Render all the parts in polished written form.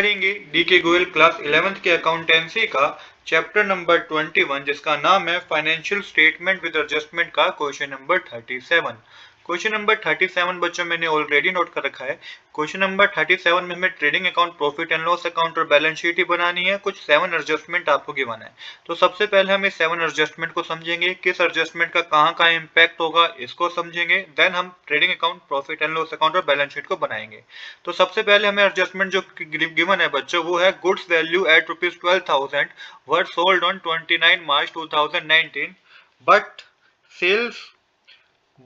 करेंगे DK Goyal class 11th के accountancy का चैप्टर नंबर 21 जिसका नाम है फाइनेंशियल स्टेटमेंट विद एडजस्टमेंट का क्वेश्चन नंबर 37। क्वेश्चन नंबर 37 बच्चों मैंने ऑलरेडी नोट कर रखा है। क्वेश्चन नंबर 37 में हमें trading account, profit and loss account और बैलेंस शीट ही बनानी है। कुछ 7 एडजस्टमेंट आपको गिवन है। तो सबसे पहले हम इस 7 एडजस्टमेंट को समझेंगे, किस एडजस्टमेंट का कहाँ इम्पैक्ट होगा इसको समझेंगे। देन हम trading account, profit and loss account और बैलेंस शीट को बनाएंगे। तो सबसे पहले हमें एडजस्टमेंट जो गिवन है बच्चों वो है goods value at ₹12,000 were sold on 29 March 2019 but sales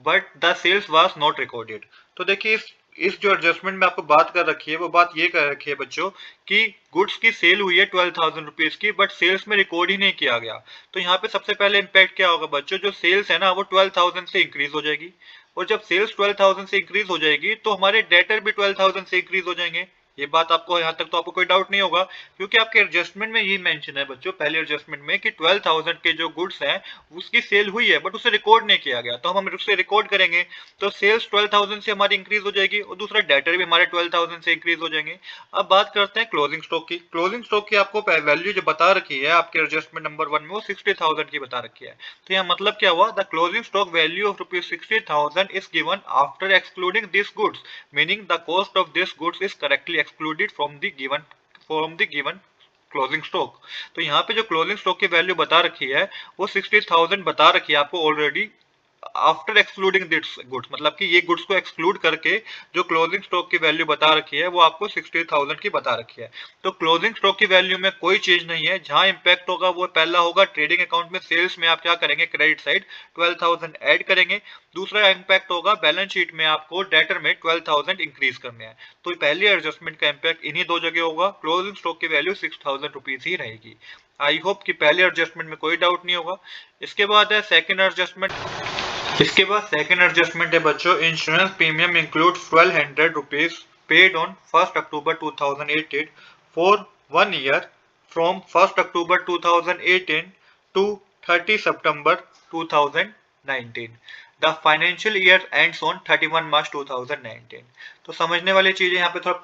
but the sales was not recorded. तो देखिए इस जो एडजस्टमेंट में आपको बात कर रखी है वो बात ये कर रखी है बच्चों कि गुड्स की सेल हुई है 12,000 रुपीज की, बट सेल्स में रिकॉर्ड ही नहीं किया गया। तो यहाँ पे सबसे पहले इम्पैक्ट क्या होगा बच्चों, जो सेल्स है ना वो 12,000 से इंक्रीज हो जाएगी, और जब सेल्स 12,000 से इंक्रीज हो जाएगी तो हमारे डेटर भी 12,000 से इंक्रीज हो जाएंगे। ये बात आपको यहाँ तक तो आपको कोई डाउट नहीं होगा, क्योंकि आपके एडजस्टमेंट में ये मेंशन है बच्चों, पहले एडजस्टमेंट में कि 12,000 के जो गुड्स हैं उसकी सेल हुई है बट उसे रिकॉर्ड नहीं किया गया। तो हम उसे रिकॉर्ड करेंगे तो सेल्स 12,000 से हमारी इंक्रीज हो जाएगी और दूसरा डेटर भी हमारे 12,000 से इंक्रीज हो जाएंगे। अब बात करते हैं क्लोजिंग स्टॉक की। क्लोजिंग स्टॉक की आपको वैल्यू जो बता रखी है आपके एडजस्टमेंट नंबर 1 में वो 60,000 की बता रखी है। तो यहाँ मतलब क्या हुआ, the closing stock value of ₹60,000 is given after excluding this goods, meaning the cost of this goods is correctly excluded from the given closing stock. तो यहाँ पे जो क्लोजिंग स्टॉक की वैल्यू बता रखी है वो 60,000 बता रखी है आपको already after excluding this goods, मतलब कि ये गुड्स को एक्सक्लूड करके जो क्लोजिंग स्टॉक की वैल्यू बता रखी है वो आपको 60,000 की बता रखी है। तो क्लोजिंग स्टॉक की वैल्यू में कोई चीज नहीं है। जहां इंपैक्ट होगा वो पहला होगा ट्रेडिंग अकाउंट में, सेल्स में आप क्या करेंगे, क्रेडिट साइड 12,000 ऐड करेंगे। दूसरा इंपैक्ट होगा बैलेंस शीट में, आपको डेटर में 12,000 इंक्रीज करने हैं। तो पहली एडजस्टमेंट का इंपैक्ट इन्हीं दो जगह होगा, क्लोजिंग स्टॉक की वैल्यू 6,000 रुपीज ही रहेगी। आई होप कि पहले एडजस्टमेंट में कोई डाउट नहीं होगा। इसके बाद है सेकेंड एडजस्टमेंट। इसके बाद सेकंड एडजस्टमेंट है बच्चों, insurance premium include 1200 rupees paid on 1 October 2018 for 1 year from 1 October 2018 to 30 September 2019। The financial year ends on 31 March 2019। तो समझने वाली चीज है यहाँ पे, थोड़ा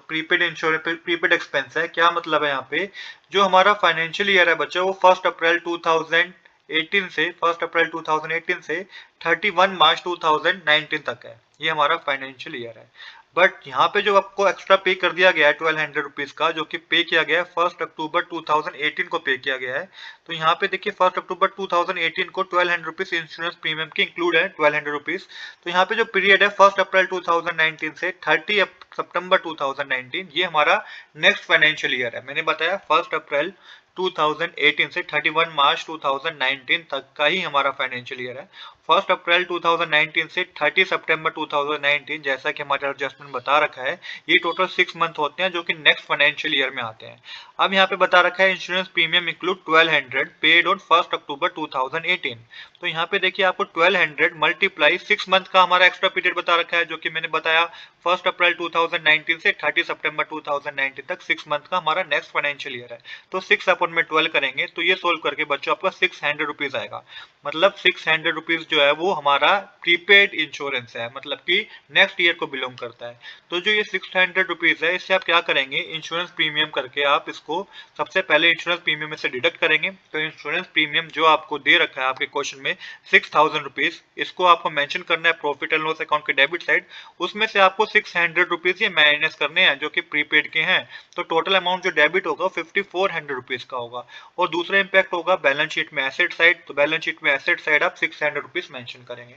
प्रीपेड इंश्योरेंस, प्रीपेड एक्सपेंस है। क्या मतलब है, यहाँ पे जो हमारा फाइनेंशियल ईयर है बच्चों वो 1 अप्रैल 2018 से 1 अप्रैल 2018 से 31 मार्च 2019 तक है। ये हमारा फाइनेंशियल ईयर है। बट यहाँ पे जो आपको एक्स्ट्रा पे कर दिया गया है 1200 रुपीज का, जो कि पे किया गया है 1 अक्टूबर 2018 को पे किया गया है। तो यहाँ पे देखिए 1 अक्टूबर 2018 को 1200 रुपीज इंश्योरेंस प्रीमियम की इंक्लूड है, 1200 रुपीज। तो यहाँ पे जो पीरियड है 1 अप्रैल 2019 से 30 सितंबर 2019, ये हमारा नेक्स्ट फाइनेंशियल ईयर है। मैंने बताया 1 अप्रैल 2018 से 31 मार्च 2019 तक का ही हमारा फाइनेंशियल ईयर है। 1 अप्रैल 2019 से 30 सितंबर 2019, जैसा कि हमारा एडजस्टमेंट बता रखा है, ये टोटल 6 मंथ होते हैं जो कि नेक्स्ट फाइनेंशियल ईयर में आते हैं। अब यहाँ पे बता रखा है insurance premium include 1200 paid on 1 October 2018। तो यहाँ पे देखिए आपको 1200 मल्टीप्लाई 6 मंथ का हमारा एक्स्ट्रा पीरियड बता रखा है, जो कि मैंने बताया 1 अप्रैल 2019 से 30 सितंबर 2019 तक 6 मंथ का हमारा नेक्स्ट फाइनेंशियल ईयर है। तो 6 अपॉन में 12 करेंगे तो ये सोल्व करके बच्चों आपका 600 रुपीज आएगा। मतलब 600 रुपीज जो है वो हमारा प्रीपेड इंश्योरेंस है, मतलब कि नेक्स्ट ईयर को बिलोंग करता है। तो जो ये 600 रुपीज है इससे आप क्या करेंगे, इंश्योरेंस प्रीमियम करके आप इसको सबसे पहले इंश्योरेंस प्रीमियम में से डिडक्ट करेंगे। तो इंश्योरेंस प्रीमियम जो आपको दे रखा है आपके क्वेश्चन में 6,000 रुपीज, इसको आपको मेंशन करना है प्रॉफिट एंड लॉस अकाउंट के डेबिट साइड। उसमें से आपको 600 रुपीज ये माइनस करने हैं जो कि प्रीपेड के हैं। तो टोटल अमाउंट जो डेबिट होगा 5400 रुपीज का होगा। और दूसरा इंपैक्ट होगा बैलेंस शीट में एसेट साइड। तो बैलेंस शीट में एसेट साइड आप 600 रुपीज मेंशन करेंगे।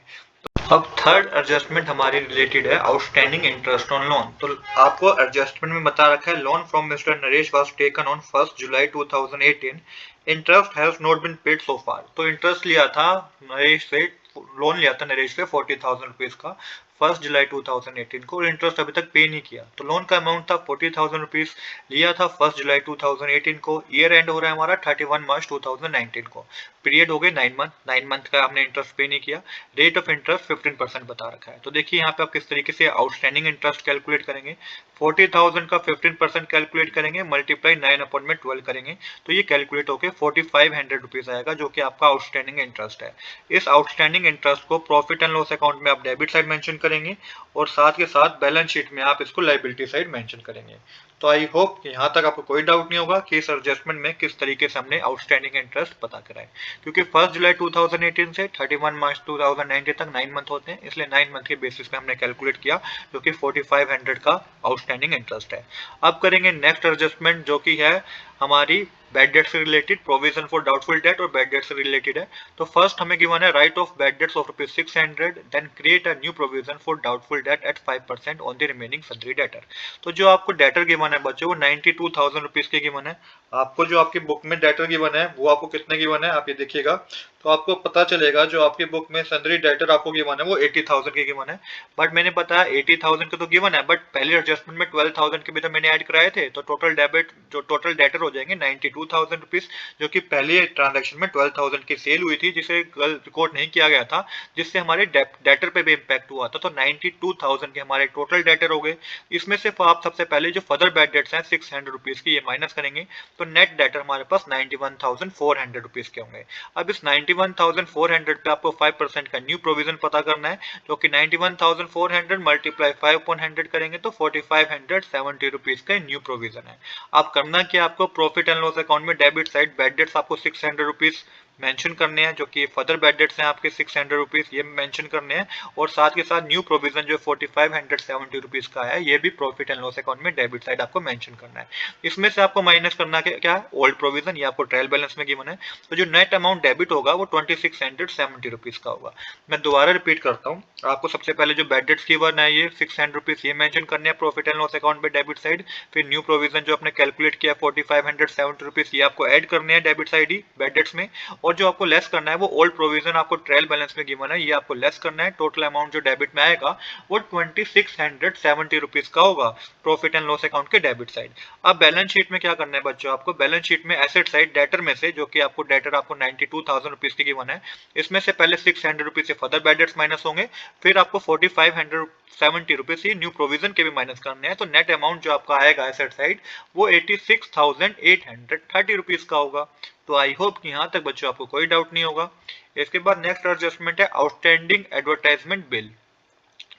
अब थर्ड एडजस्टमेंट हमारी रिलेटेड है आउटस्टैंडिंग इंटरेस्ट ऑन लोन। तो आपको एडजस्टमेंट में बता रखा है loan from mister Naresh was taken on 1 July 2018, interest has not been paid so far. तो इंटरेस्ट लिया था नरेश से, लोन लिया था नरेश से 40,000 रुपीज का 1 जुलाई 2018 को, और इंटरेस्ट अभी तक पे नहीं किया। तो लोन का अमाउंट था 40,000 रुपीज, लिया था 1 जुलाई 2018 को, ईयर एंड हो रहा है हमारा 31 मार्च 2019 को, पीरियड हो गए 9 मंथ का हमने इंटरेस्ट पे नहीं किया। रेट ऑफ इंटरेस्ट 15% बता रखा है। तो देखिए यहाँ पे आप किस तरीके से आउटस्टैंडिंग इंटरेस्ट कैलकुलेट करेंगे, 40,000 का 15% कैलकुलेट करेंगे, मल्टीप्लाई 9 अपॉन में 12 करेंगे, तो ये कैलकुलेट होकर 4500 रुपीज आएगा, जो कि आपका आउटस्टैंडिंग इंटरेस्ट है। इस आउटस्टैंडिंग इंटरेस्ट को प्रॉफिट एंड लॉस अकाउंट में आप डेबिट साइड मेंशन करेंगे और साथ के साथ बैलेंस शीट में आप इसको लायबिलिटी साइड मेंशन करेंगे। तो आई होप कि यहाँ तक आपको कोई डाउट नहीं होगा कि इस एडजस्टमेंट में किस तरीके से हमने आउटस्टैंडिंग इंटरेस्ट पता करा है, क्योंकि 1 जुलाई 2018 से 31 मार्च 2019 तक 9 मंथ होते हैं, इसलिए 9 मंथ के बेसिस पे हमने कैलकुलेट किया, जो कि 4500 का आउटस्टैंडिंग इंटरेस्ट है। अब करेंगे नेक्स्ट एडजस्टमेंट, जो कि है हमारी बैड डेट से related, provision for doubtful debt और बैड डेट से रिलेटेड है। तो फर्स्ट हमें गिवन है write off bad debts of ₹600, then create a new provision for doubtful debt at 5% on the remaining sundry debtor. तो जो आपको डेटर गिवन है बच्चों, वो 92,000 रुपीज के गिवन है। आपको जो आपकी बुक में डेटर गिवन है वो आपको कितने गिवन है आप ये देखिएगा, तो आपको पता चलेगा जो आपकी बुक में सन्ड्री डेटर आपको गिवन है वो 80,000 के गिवन है। बट मैंने बताया 80,000 के तो गिवन है, बट पहले एडजस्टमेंट में 12,000 के भी तो मैंने ऐड कराए थे, तो टोटल डेबिट जो टोटल डेटर हो जाएंगे 92,000 रुपीज, जो कि पहले ट्रांजेक्शन में 12,000 की सेल हुई थी, जिसे रिकॉर्ड नहीं किया गया था, जिससे हमारे डेटर पे भी इम्पैक्ट हुआ था। तो 92,000 के हमारे टोटल डेटर हो गए। इसमें से आप सबसे पहले जो फर्दर बैड डेट्स हैं 600 रुपीज की, ये माइनस करेंगे, तो नेट डेटर हमारे पास 91,400 रुपीज के होंगे। अब इस 91,400 पे आपको 5% का न्यू प्रोविजन पता करना है, जो कि 91,400 मल्टीप्लाई 5/100 करेंगे तो 4,570 रुपीज का न्यू प्रोविजन है। अब करना क्या, आपको प्रॉफिट एंड लॉस अकाउंट में डेबिट साइड बैड डेट्स आपको 600 रुपीज मेंशन करने हैं, जो कि फर्दर बैड डेट्स हैं आपके 600 रुपीज, ये मेंशन करने हैं, और साथ के साथ न्यू प्रोविजन जो 4,570 रुपीज का है, ये भी प्रॉफिट एंड लॉस अकाउंट में डेबिट साइड आपको मेंशन करना है। इसमें से आपको माइनस करना क्या है, ओल्ड प्रोविजन, ये आपको ट्रायल बैलेंस में गिवन है। तो जो नेट अमाउंट डेबिट होगा वो 2,670 रुपीज का होगा। मैं दोबारा रिपीट करता हूँ, आपको सबसे पहले जो बैड डेट्स गिवन है ये 600 रुपीज ये मेंशन करने हैं प्रॉफिट एंड लॉस अकाउंट में डेबिट साइड, फिर न्यू प्रोविजन जो आपने कैलकुलेट किया 4,570 रुपीज, ये आपको ऐड करने हैं डेबिट साइड ही बैड डेट्स में, और जो आपको लेस करना है वो ओल्ड प्रोविजन आपको ट्रायल बैलेंस में गिवन है, ये आपको लेस करना है। टोटल अमाउंट जो डेबिट में आएगा वो 2,670 रुपीज का होगा प्रॉफिट एंड लॉस अकाउंट के डेबिट साइड। अब बैलेंस शीट में क्या करना है बच्चों, आपको बैलेंस शीट में एसेट साइड डेटर में से, जो कि आपको डेटर आपको 92,000 रुपीज की गिवन है, इसमें से पहले 600 रुपीज से फर्दर बैड डेट्स माइनस होंगे, फिर आपको 4,570 रुपीज ही न्यू प्रोविजन के भी माइनस करने हैं, तो नेट अमाउंट जो आपका आएगा एसेट साइड वो 86,830 रुपीज का होगा। तो आई होप कि यहाँ तक बच्चों आपको कोई डाउट नहीं होगा। इसके बाद नेक्स्ट एडजस्टमेंट है आउटस्टैंडिंग एडवर्टाइजमेंट बिल।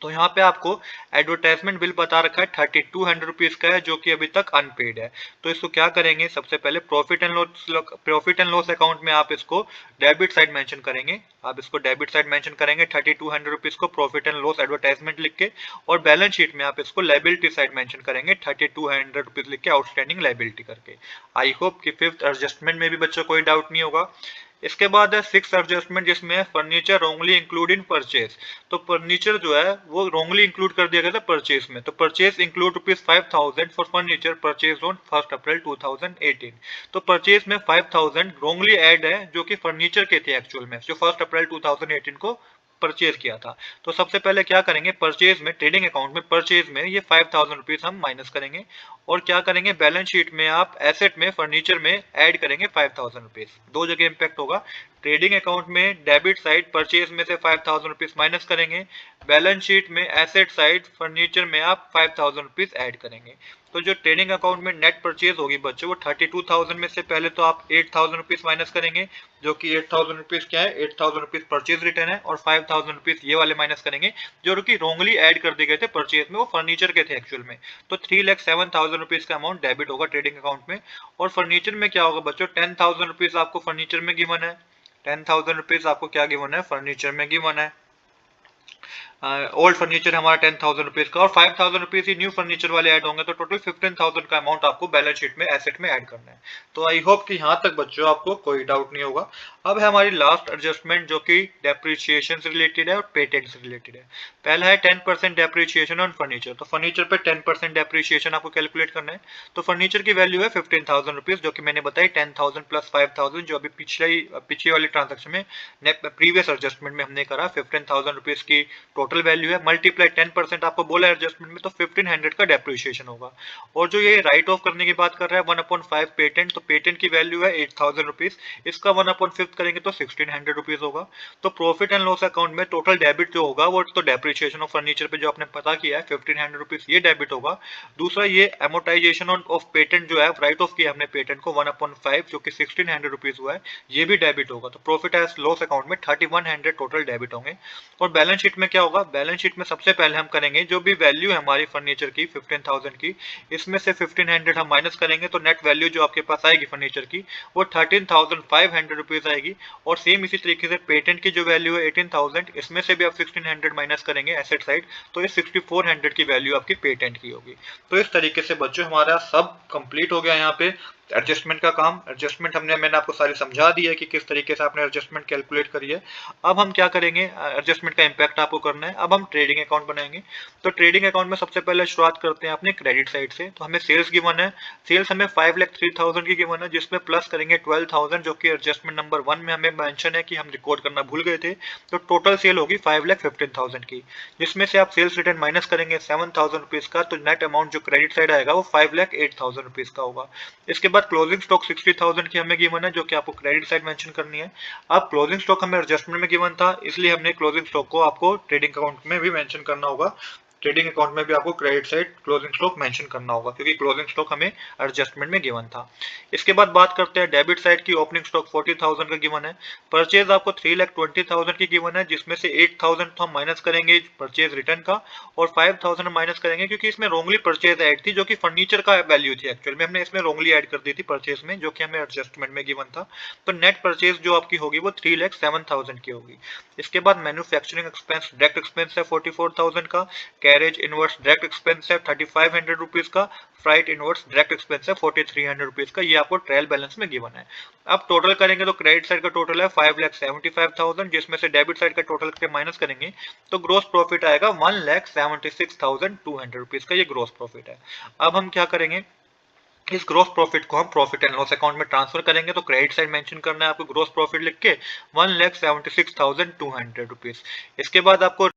तो यहाँ पे आपको एडवर्टाइजमेंट बिल बता रखा है 3,200 रुपीज का है, जो कि अभी तक अनपेड है। तो इसको क्या करेंगे, सबसे पहले प्रॉफिट एंड लॉस अकाउंट में आप इसको डेबिट साइड मेंशन करेंगे। आप इसको डेबिट साइड मेंशन करेंगे 3,200 रुपीज को प्रॉफिट एंड लॉस एडवर्टाइजमेंट लिख के, और बैलेंस शीट में आप इसको लाइबिलिटी साइड मेंशन करेंगे 3,200 रुपीज लिख के आउटस्टैंडिंग लाइबिलिटी करके। आई होप कि फिफ्थ एडजस्टमेंट में भी बच्चों कोई डाउट नहीं होगा। इसके बाद है सिक्स एडजस्टमेंट, जिसमें है furniture wrongly include in purchase. तो फर्नीचर जो है वो रोंगली इंक्लूड कर दिया गया था परचेज में। तो purchase include ₹5,000 for furniture purchase on 1 अप्रैल 2018। तो परचेज में 5,000 रोंगली ऐड है, जो कि फर्नीचर के थे एक्चुअल में, जो 1 अप्रैल 2018 को परचेज किया था। तो सबसे पहले क्या करेंगे, परचेज में ट्रेडिंग अकाउंट में परचेज में ये 5,000 रुपीज हम माइनस करेंगे, और क्या करेंगे बैलेंस शीट में आप एसेट में फर्नीचर में ऐड करेंगे 5,000 रुपीज। दो जगह इंपैक्ट होगा, ट्रेडिंग अकाउंट में डेबिट साइड परचेज में से 5,000 रुपीज माइनस करेंगे, बैलेंस शीट में एसेट साइड फर्नीचर में आप 5,000 रुपीज ऐड करेंगे। तो जो ट्रेडिंग अकाउंट में नेट परचेज होगी बच्चों वो 32,000 में से पहले तो आप 8,000 रुपीज माइनस करेंगे, जो कि 8,000 रुपीज क्या है, 8,000 रुपीज परचेज रिटर्न है, और 5,000 रुपीज ये वाले माइनस करेंगे जो कि रोंगली ऐड कर दिए गए थे परचेज में, वो फर्नीचर के थे एक्चुअल में। तो 3,07,000 रुपीज का अमाउंट डेबिट होगा ट्रेडिंग अकाउंट में। और फर्नीचर में क्या होगा बच्चों, 10,000 रुपीज आपको फर्नीचर में गिवन है, 10,000 रुपीज आपको क्या गिवन है, फर्नीचर में गिवन है। ओल्ड फर्नीचर हमारा 10,000 रुपीज का, और 5,000 रुपीज ही न्यू फर्नीचर वाले ऐड होंगे, तो टोटल 15,000 का अमाउंट आपको बैलेंस शीट में एसेट में ऐड करना है। तो आई होप कि यहाँ तक बच्चों आपको कोई डाउट नहीं होगा। अब है हमारी लास्ट एडजस्टमेंट, जो कि डेप्रिसिएशन से रिलेटेड है और पेटेंट से रिलेटेड है। पहला है 10% डेप्रिसिएशन ऑन फर्नीचर। तो फर्नीचर पे 10% डेप्रिसिएशन आपको कैलकुलेट करना है। तो फर्नीचर की वैल्यू है 15,000 रुपीज, जो कि मैंने बताई 10,000 प्लस 5,000, जो अभी पिछली वाली ट्रांजेक्शन में प्रीवियस एडजस्टमेंट में हमने करा 15,000 रुपीज की टोटल वैल्यू है, मल्टीप्लाई 10% आपको बोला एडजस्टमेंट में, तो 1,500 का डेप्रिसिएशन होगा। और जो ये राइट ऑफ करने की बात कर रहा है 1/5 पेटेंट, तो पेटेंट की वैल्यू है 8,000 रुपीज, इसका 1/5 करेंगे तो 1,600 रुपीज होगा। तो प्रॉफिट एंड लॉस अकाउंट में टोटल डेबिट जो होगा वो तो डेप्रिसिएशन ऑफ फर्नीचर पे जो आपने पता किया है 1,500 रुपीज ये डेबिट होगा। दूसरा ये एमोटाइजेशन ऑफ पेटेंट जो है राइट ऑफ किया हमने पेटेंट को 1/5, जो कि 1,600 रुपीज हुआ है, ये भी डेबिट होगा। तो प्रॉफिट एंड लॉस अकाउंट में 3,100 टोटल डेबिट होंगे। और बैलेंस शीट में क्या होगा, बैलेंस शीट में सबसे पहले हम करेंगे जो भी वैल्यू है हमारी फर्नीचर की 15,000 की, इसमें से 1500 हम माइनस करेंगे तो नेट वैल्यू जो आपके पास आएगी फर्नीचर की वो 13,500 रुपीज आएगी। और सेम इसी तरीके से पेटेंट की जो वैल्यू है 18,000, इसमें से भी आप 1600 माइनस करेंगे एसेट साइड, तो ये 6400 की वैल्यू आपकी पेटेंट की होगी। तो इस तरीके से बच्चों हमारा सब कंप्लीट हो गया यहाँ पे एडजस्टमेंट का काम। एडजस्टमेंट मैंने आपको सारी समझा दी है कि किस तरीके से आपने एडजस्टमेंट कैलकुलेट करी है। अब हम क्या करेंगे, एडजस्टमेंट का इम्पैक्ट आपको करना है। अब हम ट्रेडिंग अकाउंट बनाएंगे। तो ट्रेडिंग अकाउंट में सबसे पहले शुरुआत करते हैं अपने क्रेडिट साइड से। तो हमें सेल्स गिवन है, सेल्स हमें 5,03,000 की गिवन है, जिसमें प्लस करेंगे 12,000 जो कि एडजस्टमेंट नंबर 1 में हमें मेंशन है कि हम रिकॉर्ड करना भूल गए थे। तो टोटल सेल होगी 5,15,000 की, जिसमें से आप सेल्स रिटर्न माइनस करेंगे 7,000 रुपीज का, तो नेट अमाउंट जो क्रेडिट साइड आएगा वो 5,08,000 रुपीज का होगा। इसके बाद क्लोजिंग स्टॉक 60,000 की हमें गिवन है, जो कि आपको क्रेडिट साइड मेंशन करनी है। अब क्लोजिंग स्टॉक हमें एडजस्टमेंट में गिवन था, इसलिए हमने क्लोजिंग स्टॉक को आपको ट्रेडिंग अकाउंट में भी मेंशन करना होगा। ट्रेडिंग अकाउंट में भी आपको credit side closing stock mention करना होगा, क्योंकि क्लोजिंग स्टॉक हमें एडजस्टमेंट में गिवन था। इसके बाद बात करते हैं डेबिट साइड की। ओपनिंग स्टॉक 40,000 का गिवन है। परचेज आपको 3,20,000 की गिवन है, जिसमें से 8,000 तो हम माइनस करेंगे परचेज रिटर्न का, और 5,000 हम माइनस करेंगे क्योंकि इसमें रोंगली परचेज ऐड थी, जो कि फर्नीचर का वैल्यू थी। एक्चुअल में हमने इसमें रोंगली ऐड कर दी थी परचेज में, जो कि हमें एडजस्टमेंट में गिवन था। तो नेट परचेज जो आपकी होगी वो 3,07,000 की होगी। इसके बाद मैन्युफैक्चरिंग एक्सपेंस डायरेक्ट एक्सपेंस है 44,000 का, कैरेज इनवर्स डायरेक्ट एक्सपेंस है 3,500 रुपीज का, फ्राइट इनवर्स डायरेक्ट एक्सपेंस है 4,300 रुपीज का। ये आपको ट्रायल बैलेंस में गिवन है। अब टोटल करेंगे तो क्रेडिट साइड का टोटल है 5,75,000, जिसमें से डेबिट साइड का टोटल करके माइनस करेंगे तो ग्रोस प्रॉफिट आएगा 1,76,200 रुपीज का। ये ग्रोस प्रॉफिट है। अब हम क्या करेंगे, इस ग्रोस प्रॉफिट को हम प्रॉफिट एंड लॉस अकाउंट में ट्रांसफर करेंगे। तो क्रेडिट साइड मेंशन करना है आपको ग्रोस प्रॉफिट लिख के 1,76,200 रुपीज। इसके बाद आपको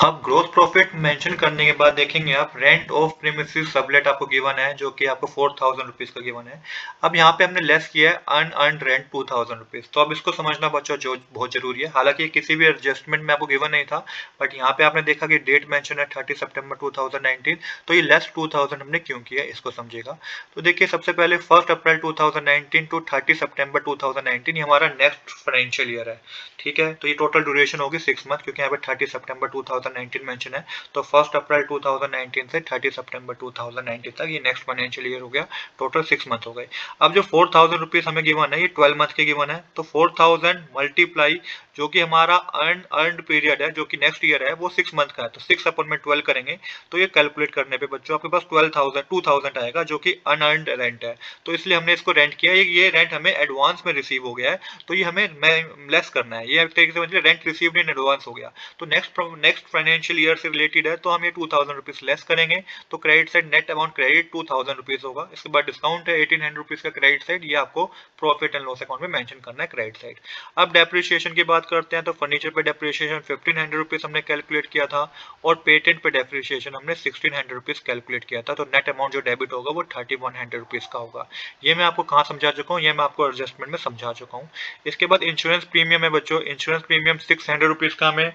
अब ग्रोस प्रॉफिट मेंशन करने के बाद देखेंगे आप रेंट ऑफ प्रीमिसेस सबलेट आपको गिवन है, जो कि आपको 4,000 रुपीज का गिवन है। अब यहाँ पे हमने लेस किया है अनअर्न्ड रेंट 2,000 रुपीज। तो अब इसको समझना बच्चों जो बहुत जरूरी है। हालांकि किसी भी एडजस्टमेंट में आपको गिवन नहीं था, बट यहाँ पे आपने देखा कि डेट मेंशन है 30 सितंबर 2019, तो ये लेस 2,000 हमने क्यों किया इसको समझेगा। तो देखिए सबसे पहले 1 अप्रैल 2019 टू 30 सितंबर 2019 ये हमारा नेक्स्ट फाइनेंशियल ईयर है। ठीक है, तो ये टोटल ड्यूरेशन होगी 6 मंथ, क्योंकि यहाँ पे 30 सितंबर 2019 मेंशन है। तो 1 अप्रैल 2019 से 30 सितंबर 2019 तक ये नेक्स्ट फाइनेंशियल ईयर हो गया। टोटल 6 मंथ हो गए। अब जो 4,000 रुपीज हमें गिवन है ये 12 मंथ के गिवन है। तो 4,000 मल्टीप्लाई जो कि हमारा अर्नड पीरियड है, जो कि नेक्स्ट ईयर है, वो 6 मंथ का है। तो 6 अपन में 12 करेंगे तो ये कैलकुलेट करने पे बच्चों आपके पास 2,000 आएगा, जो कि अनअर्न्ड रेंट है। तो इसलिए हमने इसको रेंट किया। ये रेंट हमें एडवांस में रिसीव हो गया है, तो ये हमें लेस करना है। ये एक तरीके से मतलब रेंट रिसीव्ड इन एडवांस हो गया। तो नेक्स्ट फाइनेंशियल ईयर से रिलेटेड है, तो हम ये 2,000 रुपीज लेस करेंगे। तो credit side net amount credit 2,000 rupees होगा। इसके बाद डिस्काउंट है 1,800 रुपीज का क्रेडिट साइड, ये आपको प्रॉफिट एंड लॉस अकाउंट में मेंशन करना है क्रेडिट साइड। अब डेप्रिसिएशन की बात करते हैं। तो फर्नीचर पे डेप्रिसिएशन 1,500 रुपीज हमने कैलकुलेट किया था, और पेटेंट पे डेप्रिसिएशन हमने 1,600 रुपीज कैलकुलेट किया था। तो नेट अमाउंट जो डेबिट होगा वो 3,100 रुपीज का होगा। ये मैं आपको कहाँ समझा चुका हूँ, ये मैं आपको एडजस्टमेंट में समझा चुका हूँ। इसके बाद इंश्योरेंस प्रीमियम है बच्चों। इंश्योरेंस प्रीमियम 600 रुपीज का हमें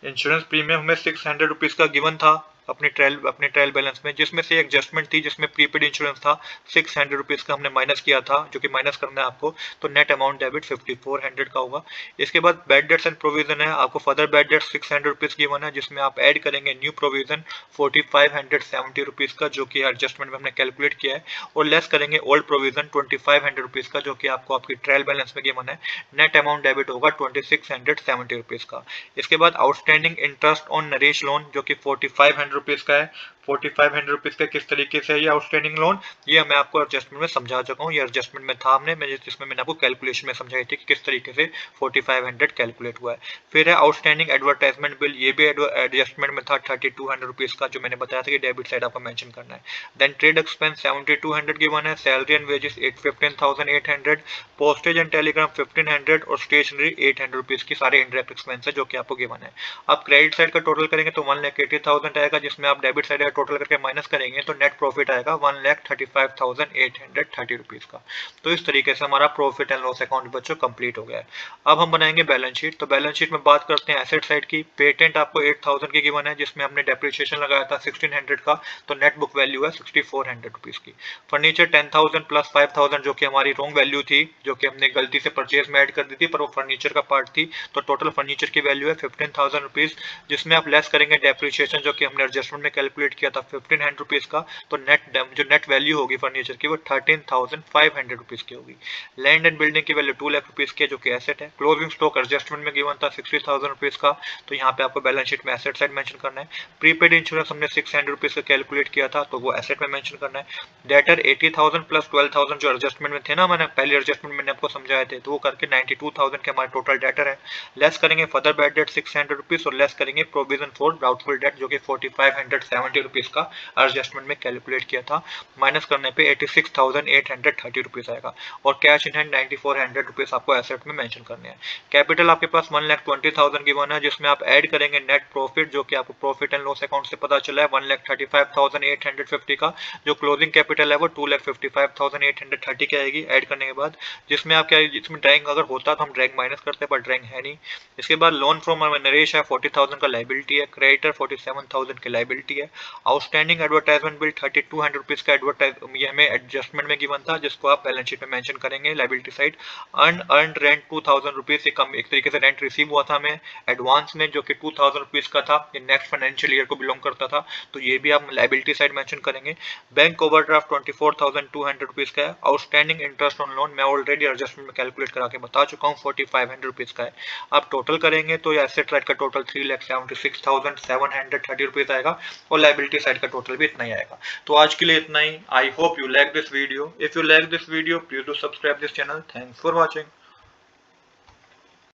इंश्योरेंस प्रीमियम हमें 600 रुपीज का गिवन था अपने ट्रायल बैलेंस में, जिसमें से एक एडजस्टमेंट थी जिसमें प्रीपेड इंश्योरेंस था 600 रुपीज का हमने माइनस किया था, जो कि माइनस करना है आपको। तो नेट अमाउंट डेबिट 5,400 का होगा। इसके बाद बैड डेट्स एंड प्रोविजन है, आपको further bad debts 600 rupees given है, जिसमें आप ऐड करेंगे न्यू प्रोविजन 4,570 रुपीज का, जो कि एडजस्टमेंट में हमने कैलकुलेट किया है, और लेस करेंगे ओल्ड प्रोविजन 2,500 रुपीज का, जो कि आपको आपकी ट्रायल बैलेंस में गिवन है। नेट अमाउंट डेबिट होगा 2,670 रुपीज का। इसके बाद outstanding interest on Naresh loan, जो कि 4,500 रुपीज का है। 4,500 रुपीज का किस तरीके से है ये आउटस्टैंडिंग लोन, ये मैं आपको एडजस्टमेंट में समझा चुका हूँ। ये एडजस्टमेंट में था हमने जिसमें मैंने आपको कैलकुलेशन में समझाई थी कि किस तरीके से 4,500 कैलकुलेट हुआ है। फिर है आउटस्टैंडिंग एडवर्टाइजमेंट बिल, ये भी एडजस्टमेंट में था 3,200 रुपीज का, जो मैंने बताया था कि डेबिट साइड आपको मेंशन करना है। देन ट्रेड एक्सपेंस 7,200 गिवन है। Salary and wages 15,800, postage and Telegram 1,500, और स्टेशनरी 800 रुपीज की सारे इंडायरेक्ट एक्सपेंस है, जो कि आपको गिवन है। अब क्रेडिट साइड का टोटल करेंगे तो 1,80,000 आएगा, जिसमें आप डेबिट साइड टोटल करके माइनस करेंगे तो नेट प्रॉफिट आएगा 1,35,830 रुपीज़ का। तो इस तरीके से हमारा प्रॉफिट एंड लॉस अकाउंट बच्चों कंप्लीट हो गया है। अब हम बनाएंगे बैलेंस शीट। तो बैलेंस शीट में बात करते हैं एसेट साइड की। पेटेंट आपको 8,000 की गिवन है, जिसमें हमने डेप्रिसिएशन लगाया था 1,600 का, तो नेट बुक वैल्यू है 6,400 रुपीज़ की। फर्नीचर 10,000 प्लस 5,000 जो कि हमारी रॉन्ग वैल्यू थी, जो कि हमने गलती से परचेज में ऐड कर दी थी, पर वो फर्नीचर का पार्ट थी, तो टोटल फर्नीचर की वैल्यू है 15,000 रुपीज़, जिसमें आप लेस करेंगे डेप्रिसिएशन जो कि हमने एडजस्टमेंट में कैलकुलेट किया था 1,500 रुपीज़ का, तो नेट वैल्यू होगी फर्नीचर की वो 13,500 रुपीज़ की होगी। लैंड एंड बिल्डिंग की वैल्यू 2 लाख रुपीज़ की है, जो कि एसेट है। क्लोजिंग स्टॉक एडजस्टमेंट में गिवन था 60,000 रुपीज़ का, तो यहाँ पे आपको बैलेंस शीट में एसेट साइड मेंशन करना है। प्रीपेड इंश्योरेंस हमने 600 रुपीज़ का कैलकुलेट किया था, तो वो एसेट में मेंशन करना है। डेटर 80,000 प्लस 12,000 जो एडजस्टमेंट में थे ना, मैंने पहले एडजस्टमेंट मैंने आपको समझाए थे, तो वो करके 92,000 के हमारे टोटल डेटर है। लेस करेंगे फर्दर बैड डेट 600 रुपीज़ और लेस करेंगे प्रोविजन फॉर डाउटफुल डेट जो कि 4,570 रुपीज़ का एडजस्टमेंट में कैलकुलेट किया था। माइनस करने पे 86,830 रुपीज़ आएगा और कैश इन हैंड 9,400 रुपीज़ आपको एसेट में मेंशन करने हैं। कैपिटल आपके पास 1,20,000 गिवन है, जिसमें आप ऐड करेंगे नेट प्रॉफिट जो कि आपको प्रॉफिट एंड लॉस अकाउंट से पता चला है 1,35,850 का। जो क्लोजिंग कैपिटल है वो 2,55,830 की आएगी ऐड करने के बाद, जिसमें आप क्या, इसमें ड्राइंग अगर होता तो हम ड्राइंग माइनस करते, पर ड्राइंग है नहीं। इसके बाद लोन फ्रॉम नरेश है 40,000 का लाइबिलिटी है। क्रेडिटर 47,000 की लाइबिलिटी है। आउटस्टैंडिंग एडवर्टाइजमेंट बिल 3,200 रुपीज़ का एडवर्टाइज ये हमें एडजस्टमेंट में गिवन था, जिसको आप बैलेंस शीट में मेंशन करेंगे liability side. Earn rent 2,000 rupees एक तरीके से रेंट रिसीव हुआ था हमें एडवांस में, जो कि 2,000 रुपीज़ का था, ये नेक्स्ट फाइनेंशियल ईयर को बिलोंग करता था, तो ये भी आप लाइबिलिटी साइड मेंशन करेंगे। बैंक ओवरड्राफ्ट 24,200 रुपीज़ का है। आउटस्टैंडिंग इंटरेस्ट ऑन लोन मैं ऑलरेडी एडजस्टमेंट में कैलकुलेट करा के बता चुका हूँ 4,500 रुपीज़ का है। आप टोटल करेंगे तो एसेट साइड का टोटल 3,76,730 रुपीज़ आएगा और लाइबिलिटी साइड का टोटल भी इतना ही आएगा। तो आज के लिए इतना ही। I hope you like this video. If you like this video please do subscribe this channel. Thanks for watching.